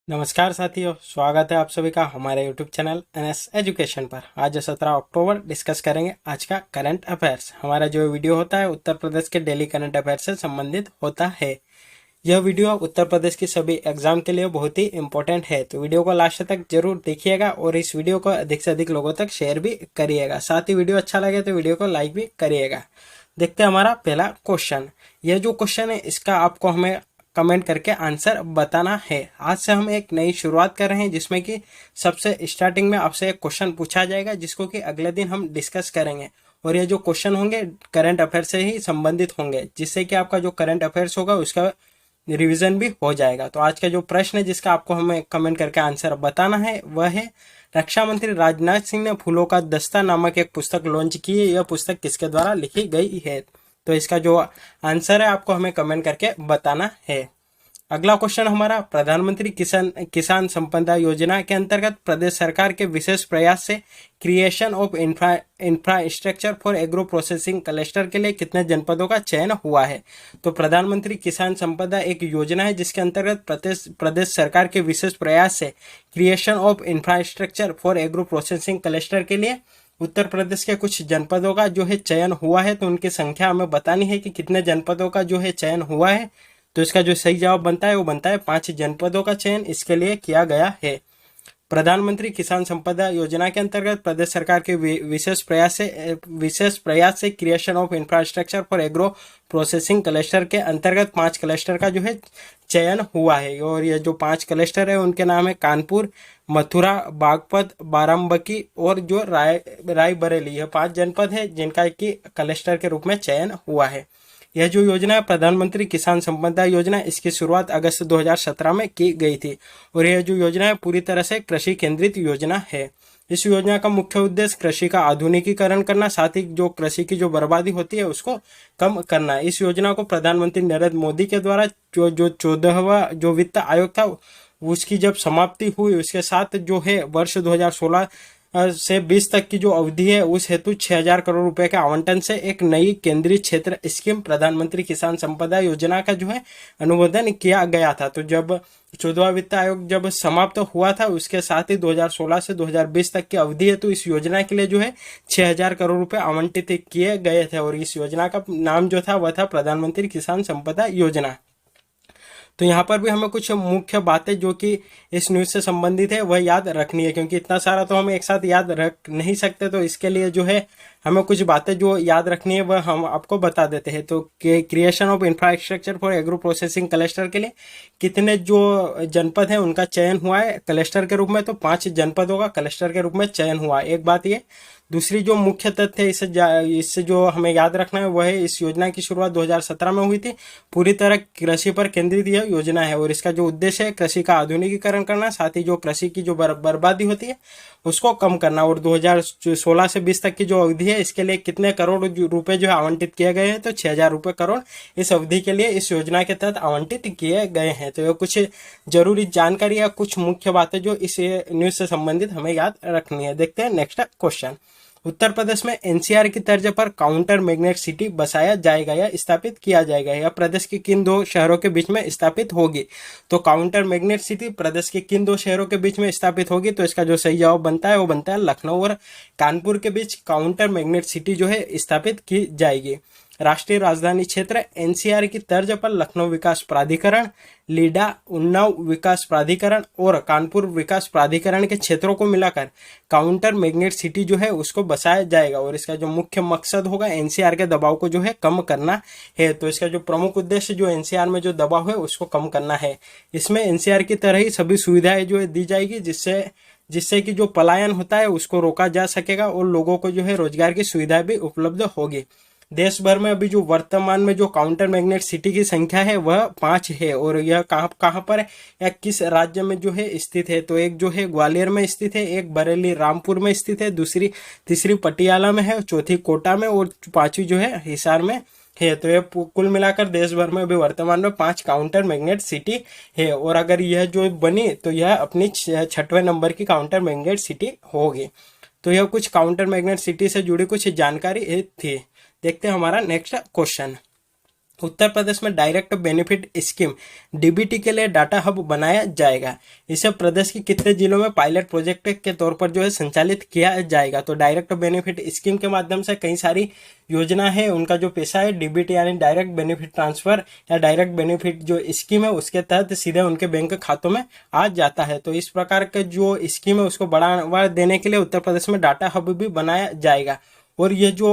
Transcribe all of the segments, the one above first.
नमस्कार साथियों, स्वागत है आप सभी का हमारे YouTube चैनल NS एजुकेशन पर। आज 17 अक्टूबर डिस्कस करेंगे आज का करंट अफेयर्स। हमारा जो वीडियो होता है उत्तर प्रदेश के डेली करंट अफेयर से संबंधित होता है। यह वीडियो उत्तर प्रदेश की सभी एग्जाम के लिए बहुत ही इंपॉर्टेंट है, तो वीडियो को लास्ट तक जरूर देखिएगा और इस वीडियो को अधिक से अधिक लोगों तक शेयर भी करिएगा। साथ ही वीडियो अच्छा लगे तो वीडियो को लाइक भी करिएगा। देखते हैं हमारा पहला क्वेश्चन। यह जो क्वेश्चन है इसका आपको हमें कमेंट करके आंसर बताना है। आज से हम एक नई शुरुआत कर रहे हैं जिसमें कि सबसे स्टार्टिंग में आपसे एक क्वेश्चन पूछा जाएगा जिसको कि अगले दिन हम डिस्कस करेंगे। और ये जो क्वेश्चन होंगे करंट अफेयर से ही संबंधित होंगे, जिससे कि आपका जो करंट अफेयर्स होगा उसका रिवीजन भी हो जाएगा। तो आज का जो प्रश्न है जिसका आपको हमें कमेंट करके आंसर बताना है वह है, रक्षा मंत्री राजनाथ सिंह ने फूलों का दस्ता नामक एक पुस्तक लॉन्च की है। यह पुस्तक किसके द्वारा लिखी गई है? तो इसका जो आंसर है आपको हमें कमेंट करके बताना है। अगला क्वेश्चन हमारा, प्रधानमंत्री किसान संपदा योजना के अंतर्गत प्रदेश सरकार के विशेष प्रयास से creation of infrastructure for agro processing cluster के लिए कितने जनपदों का चयन हुआ है? तो प्रधानमंत्री किसान संपदा एक योजना है जिसके अंतर्गत प्रदेश सरकार के विशेष प्रयास से creation of infrastructure for agro processing cluster के लिए उत्तर प्रदेश के कुछ जनपदों का जो है चयन हुआ है। तो उनकी संख्या हमें बतानी है कि कितने जनपदों का जो है चयन हुआ है। तो इसका जो सही जवाब बनता है वो बनता है 5 जनपदों का चयन इसके लिए किया गया है। प्रधानमंत्री किसान संपदा योजना के अंतर्गत प्रदेश सरकार के विशेष प्रयास से creation of infrastructure for agro processing cluster के अंतर्गत 5 क्लस्टर का जो है चयन हुआ है। और ये जो 5 क्लस्टर है उनके नाम है कानपुर, मथुरा, बागपत, बाराबंकी और जो रायबरेली। यह 5 जनपद है जिनका कि क्लस्टर के रूप में चयन हुआ है। यह जो योजना है प्रधानमंत्री किसान संपदा योजना, इसकी शुरुआत अगस्त 2017 में की गई थी। और यह जो योजना है पूरी तरह से कृषि केंद्रित योजना है। इस योजना का मुख्य उद्देश्य कृषि का आधुनिकीकरण करना, साथ ही जो कृषि की जो बर्बादी होती है उसको कम करना। इस योजना को प्रधानमंत्री नरेंद्र मोदी के द्वारा जो 14वां जो वित्त आयोग था उसकी जब समाप्ति हुई उसके साथ जो है वर्ष 2016 से 20 तक की जो अवधि है उस हेतु 6,000 करोड़ रुपए के आवंटन से एक नई केंद्रीय क्षेत्र स्कीम प्रधानमंत्री किसान संपदा योजना का जो है अनुमोदन किया गया था। तो जब 14वां वित्त आयोग जब समाप्त हुआ था उसके साथ ही 2016 से 2020 तक की अवधि है तो इस योजना के लिए जो है 6,000 करोड़ रुपए आवंटित किए गए थे। और इस योजना का नाम जो था वह था प्रधानमंत्री किसान संपदा योजना। तो यहाँ पर भी हमें कुछ मुख्य बातें जो कि इस न्यूज़ से संबंधित है वह याद रखनी है, क्योंकि इतना सारा तो हम एक साथ याद रख नहीं सकते। तो इसके लिए जो है हमें कुछ बातें जो याद रखनी है वह हम आपको बता देते हैं। तो creation of infrastructure for agro processing cluster के लिए कितने जो जनपद हैं उनका चयन हुआ है क्लस्टर के रूप में? तो 5 जनपदों का क्लस्टर के रूप में चयन हुआ है। एक बात ये, दूसरी जो मुख्य तथ्य है इससे जो हमें याद रखना है वह है इस योजना की शुरुआत 2017 में हुई थी। पूरी तरह कृषि पर केंद्रित यह योजना है और इसका जो उद्देश्य है कृषि का आधुनिकीकरण करना, साथ ही जो कृषि की जो बर्बादी होती है उसको कम करना। और 2016 से 20 तक की जो अवधि है इसके लिए कितने करोड़ रुपए जो है आवंटित किए गए हैं? तो 6,000 करोड़ इस अवधि के लिए इस योजना के तहत आवंटित किए गए हैं। तो ये कुछ जरूरी जानकारी या कुछ मुख्य बातें जो इस न्यूज से संबंधित हमें याद रखनी है। देखते हैं नेक्स्ट क्वेश्चन। उत्तर प्रदेश में एनसीआर की तर्ज पर काउंटर मैग्नेट सिटी बसाया जाएगा या स्थापित किया जाएगा? यह प्रदेश के किन 2 शहरों के बीच में स्थापित होगी? तो काउंटर मैग्नेट सिटी प्रदेश के किन 2 शहरों के बीच में स्थापित होगी? तो इसका जो सही जवाब बनता है वो बनता है लखनऊ और कानपुर के बीच काउंटर मैग्नेट सिटी जो है स्थापित की जाएगी। राष्ट्रीय राजधानी क्षेत्र एनसीआर की तर्ज पर लखनऊ विकास प्राधिकरण, लीडा, उन्नाव विकास प्राधिकरण और कानपुर विकास प्राधिकरण के क्षेत्रों को मिलाकर काउंटर मैग्नेट सिटी जो है उसको बसाया जाएगा। और इसका जो मुख्य मकसद होगा एनसीआर के दबाव को जो है कम करना है। तो इसका जो प्रमुख उद्देश्य जो एनसीआर में जो दबाव है उसको कम करना है। इसमें एनसीआर की तरह ही सभी सुविधाएं जो है दी जाएगी जिससे कि जो पलायन होता है उसको रोका जा सकेगा और लोगों को जो है रोजगार की सुविधाएं भी उपलब्ध होगी। देश भर में अभी जो वर्तमान में जो काउंटर मैग्नेट सिटी की संख्या है वह 5 है। और यह कहाँ पर है या किस राज्य में जो है स्थित है? तो एक जो है ग्वालियर में स्थित है, एक बरेली रामपुर में स्थित है, तीसरी पटियाला में है, चौथी कोटा में और 5वीं जो है हिसार में है। तो ये कुल मिलाकर देश भर में अभी वर्तमान में 5 काउंटर मैग्नेट सिटी है। और अगर यह जो बनी तो यह अपनी 6वें नंबर की काउंटर मैग्नेट सिटी होगी। तो यह कुछ काउंटर मैग्नेट सिटी से जुड़ी कुछ जानकारी थी। देखते हैं हमारा नेक्स्ट क्वेश्चन। उत्तर प्रदेश में डायरेक्ट बेनिफिट स्कीम डीबीटी के लिए डाटा हब बनाया जाएगा। इसे प्रदेश के कितने जिलों में पायलट प्रोजेक्ट के तौर पर जो है संचालित किया जाएगा। तो डायरेक्ट बेनिफिट स्कीम के माध्यम से कई सारी योजना है, उनका जो पैसा है डीबीटी यानी डायरेक्ट बेनिफिट ट्रांसफर या डायरेक्ट बेनिफिट जो स्कीम है उसके तहत सीधे उनके बैंक खातों में आ जाता है। तो इस प्रकार के जो स्कीम है उसको बढ़ावा देने के लिए उत्तर प्रदेश में डाटा हब भी बनाया जाएगा। और ये जो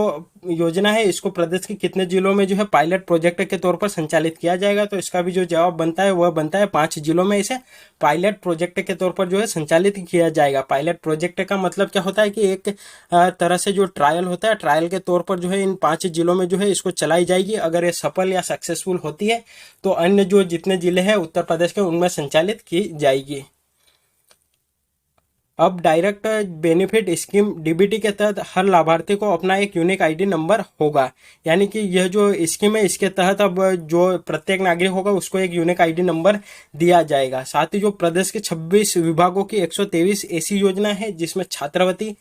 योजना है इसको प्रदेश के कितने जिलों में जो है पायलट प्रोजेक्ट के तौर पर संचालित किया जाएगा। तो इसका भी जो जवाब बनता है वह बनता है 5 जिलों में इसे पायलट प्रोजेक्ट के तौर पर जो है संचालित किया जाएगा। पायलट प्रोजेक्ट का मतलब क्या होता है कि एक तरह से जो ट्रायल होता है, ट्रायल के तौर पर जो है इन 5 जिलों में जो है इसको चलाई जाएगी। अगर ये सफल या सक्सेसफुल होती है तो अन्य जो जितने जिले हैं उत्तर प्रदेश के उनमें संचालित की जाएगी। अब डायरेक्ट बेनिफिट स्कीम डीबीटी के तहत हर लाभार्थी को अपना एक यूनिक आईडी नंबर होगा। यानी कि यह जो स्कीम है इसके तहत अब जो प्रत्येक नागरिक होगा उसको एक यूनिक आईडी नंबर दिया जाएगा। साथ ही जो प्रदेश के 26 विभागों की 123 ऐसी योजना है जिसमें छात्रवृत्ति,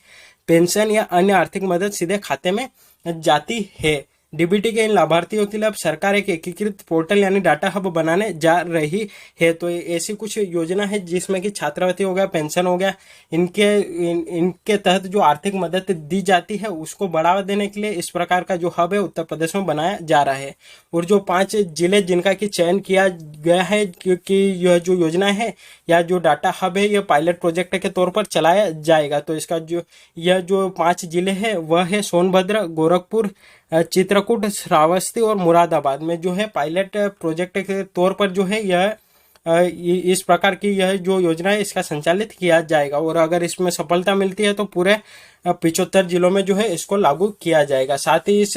पेंशन या अन्य आर्थिक मदद सीधे खाते में जाती है। डीबीटी के इन लाभार्थियों के लिए अब सरकार एक एकीकृत पोर्टल यानी डाटा हब बनाने जा रही है। तो ऐसी कुछ योजना है जिसमें कि छात्रवृत्ति हो गया, पेंशन हो गया, इनके तहत जो आर्थिक मदद दी जाती है उसको बढ़ावा देने के लिए इस प्रकार का जो हब है उत्तर प्रदेश में बनाया जा रहा है। और जो 5 जिले जिनका कि चयन किया गया है क्योंकि यह जो योजना है या जो डाटा हब है यह पायलट प्रोजेक्ट के तौर पर चलाया जाएगा। तो इसका यह जो 5 जिले हैं वह है सोनभद्र, गोरखपुर, चित्रकूट, श्रावस्ती और मुरादाबाद में जो है पायलट प्रोजेक्ट के तौर पर जो है यह इस प्रकार की यह जो योजना है इसका संचालित किया जाएगा। और अगर इसमें सफलता मिलती है तो पूरे 75 जिलों में जो है इसको लागू किया जाएगा। साथ ही इस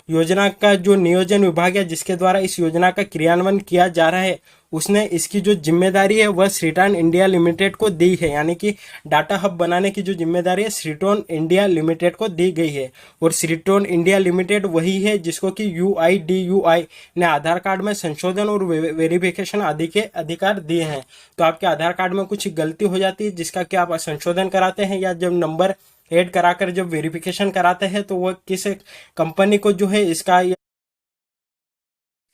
योजना का जो नियोजन विभाग है जिसके द्वारा इस योजना का क्रियान्वयन किया जा रहा है उसने इसकी जो जिम्मेदारी है वह श्रीटोन इंडिया लिमिटेड को दी है। यानी कि डाटा हब बनाने की जो जिम्मेदारी है श्रीटोन इंडिया लिमिटेड को दी गई है। और श्रीटोन इंडिया लिमिटेड वही है जिसको कि UIDUI ने आधार कार्ड में संशोधन और वेरिफिकेशन आदि के अधिकार दिए हैं। तो आपके आधार कार्ड में कुछ गलती हो जाती है जिसका कि आप संशोधन कराते हैं या जब नंबर ऐड कराकर जब वेरिफिकेशन कराते हैं तो वह किस कंपनी को जो है इसका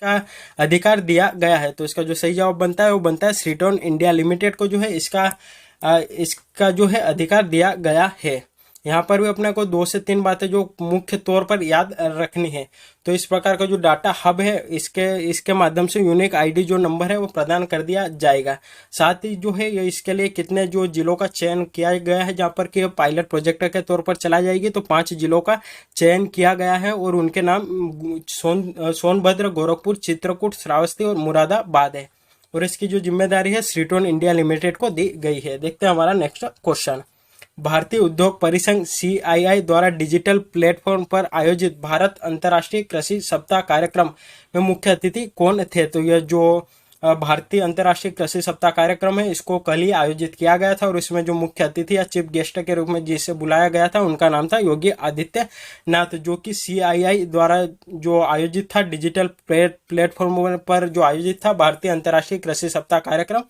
का अधिकार दिया गया है। तो इसका जो सही जवाब बनता है वो बनता है श्रीटोन इंडिया लिमिटेड को जो है इसका जो है अधिकार दिया गया है। यहाँ पर भी अपने को 2 से 3 बातें जो मुख्य तौर पर याद रखनी है। तो इस प्रकार का जो डाटा हब है इसके माध्यम से यूनिक आईडी जो नंबर है वो प्रदान कर दिया जाएगा। साथ ही जो है ये इसके लिए कितने जो जिलों का चयन किया गया है जहाँ पर कि पायलट प्रोजेक्ट के तौर पर चला जाएगी। तो 5 जिलों का चयन किया गया है और उनके नाम सोनभद्र, गोरखपुर, चित्रकूट, श्रावस्ती और मुरादाबाद है। और इसकी जो जिम्मेदारी है श्रीटोन इंडिया लिमिटेड को दी गई है। देखते हैं हमारा नेक्स्ट क्वेश्चन। भारतीय उद्योग परिसंघ CII द्वारा डिजिटल प्लेटफॉर्म पर आयोजित भारत अंतर्राष्ट्रीय कृषि सप्ताह कार्यक्रम में मुख्य अतिथि कौन थे। तो यह जो भारतीय अंतर्राष्ट्रीय कृषि सप्ताह कार्यक्रम है इसको कल ही आयोजित किया गया था और इसमें जो मुख्य अतिथि या चीफ गेस्ट के रूप में जिसे बुलाया गया था उनका नाम था योगी आदित्यनाथ, जो कि CII द्वारा जो आयोजित था डिजिटल प्लेटफॉर्म पर जो आयोजित था भारतीय अंतर्राष्ट्रीय कृषि सप्ताह कार्यक्रम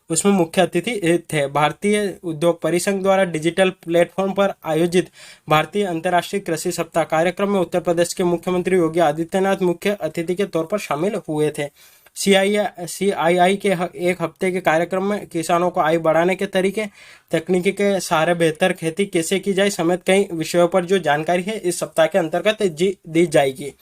उसमें मुख्य अतिथि थे। भारतीय उद्योग परिसंघ द्वारा डिजिटल प्लेटफॉर्म पर आयोजित भारतीय अंतर्राष्ट्रीय कृषि सप्ताह कार्यक्रम में उत्तर प्रदेश के मुख्यमंत्री योगी आदित्यनाथ मुख्य अतिथि के तौर पर शामिल हुए थे। CII के एक हफ्ते के कार्यक्रम में किसानों को आय बढ़ाने के तरीके, तकनीकी के सहारे बेहतर खेती कैसे की जाए समेत कई विषयों पर जो जानकारी है इस सप्ताह के अंतर्गत दी जाएगी।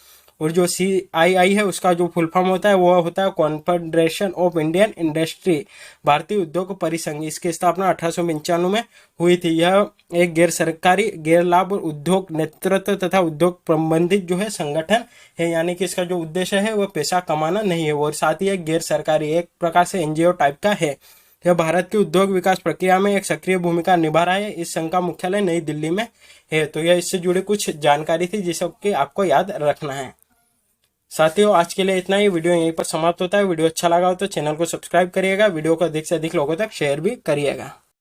और जो CII है उसका जो फुल फॉर्म होता है वो होता है कॉन्फेडरेशन ऑफ इंडियन इंडस्ट्री, भारतीय उद्योग परिसंघ। इसकी स्थापना 1895 में हुई थी। यह एक गैर सरकारी, गैर लाभ और उद्योग नेतृत्व तथा उद्योग प्रबंधित जो है संगठन है। यानी कि इसका जो उद्देश्य है वो पैसा कमाना नहीं है और साथ ही एक गैर सरकारी, एक प्रकार से NGO टाइप का है। यह भारत की उद्योग विकास प्रक्रिया में एक सक्रिय भूमिका निभा रहा है। इस संघ का मुख्यालय नई दिल्ली में है। तो यह इससे जुड़ी कुछ जानकारी थी जिसको आपको याद रखना है। साथियों आज के लिए इतना ही। वीडियो यहीं पर समाप्त होता है। वीडियो अच्छा लगा हो तो चैनल को सब्सक्राइब करिएगा। वीडियो को अधिक से अधिक लोगों तक शेयर भी करिएगा।